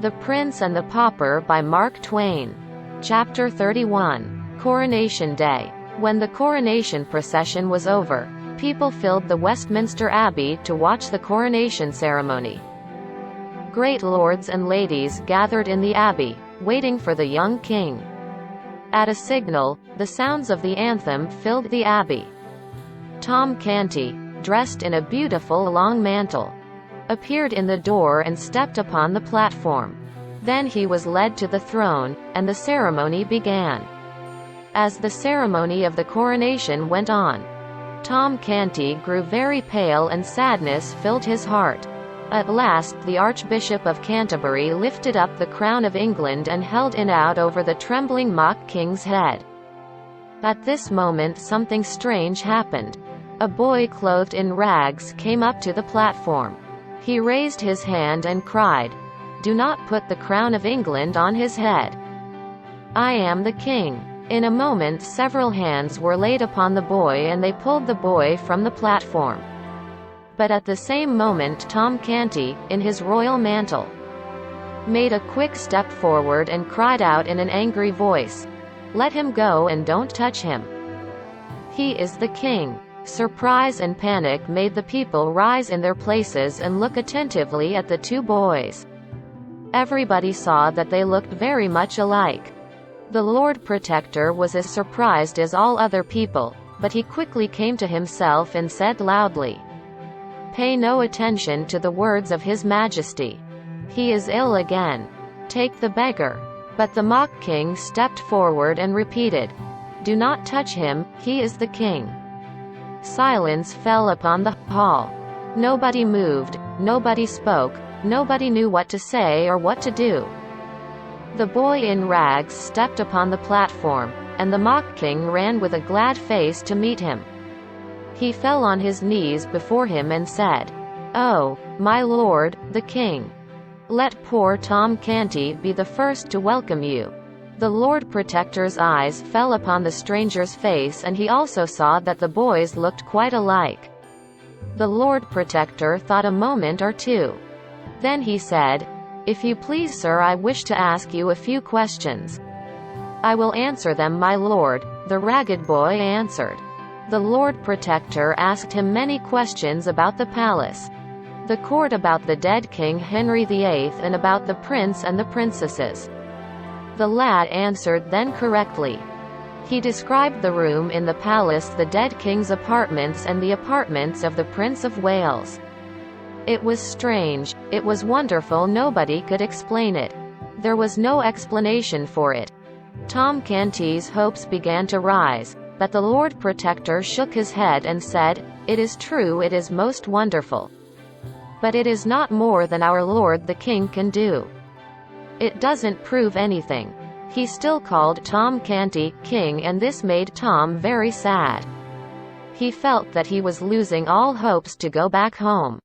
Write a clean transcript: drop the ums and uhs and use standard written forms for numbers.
The Prince and the Pauper by Mark Twain. Chapter 31. Coronation Day. When the coronation procession was over, people filled the Westminster Abbey to watch the coronation ceremony. Great lords and ladies gathered in the abbey, waiting for the young king. At a signal, the sounds of the anthem filled the abbey. Tom Canty, dressed in a beautiful long mantle, appeared in the door and stepped upon the platform. Then he was led to the throne, and the ceremony began. As the ceremony of the coronation went on, Tom Canty grew very pale and sadness filled his heart. At last the Archbishop of Canterbury lifted up the crown of England and held it out over the trembling mock king's head. At this moment something strange happened. A boy clothed in rags came up to the platform. He raised his hand and cried, "Do not put the crown of England on his head. I am the king." In a moment several hands were laid upon the boy and they pulled the boy from the platform. But at the same moment Tom Canty, in his royal mantle, made a quick step forward and cried out in an angry voice, "Let him go and don't touch him. He is the king." Surprise and panic made the people rise in their places and look attentively at the two boys. Everybody saw that they looked very much alike. The Lord Protector was as surprised as all other people, but he quickly came to himself and said loudly, "Pay no attention to the words of His Majesty. He is ill again. Take the beggar." But the mock king stepped forward and repeated, "Do not touch him, he is the king." Silence fell upon the hall. Nobody moved, nobody spoke, nobody knew what to say or what to do. The boy in rags stepped upon the platform, and the mock king ran with a glad face to meet him. He fell on his knees before him and said, "Oh, my lord, the king, let poor Tom Canty be the first to welcome you." The Lord Protector's eyes fell upon the stranger's face and he also saw that the boys looked quite alike. The Lord Protector thought a moment or two. Then he said, "If you please, sir, I wish to ask you a few questions." "I will answer them, my lord," the ragged boy answered. The Lord Protector asked him many questions about the palace, the court, about the dead King Henry VIII, and about the prince and the princesses. The lad answered then correctly. He described the room in the palace, the dead king's apartments, and the apartments of the Prince of Wales. It was strange, it was wonderful, nobody could explain it. There was no explanation for it. Tom Canty's hopes began to rise, but the Lord Protector shook his head and said, "It is true, it is most wonderful. But it is not more than our Lord the King can do. It doesn't prove anything." He still called Tom Canty king, and this made Tom very sad. He felt that he was losing all hopes to go back home.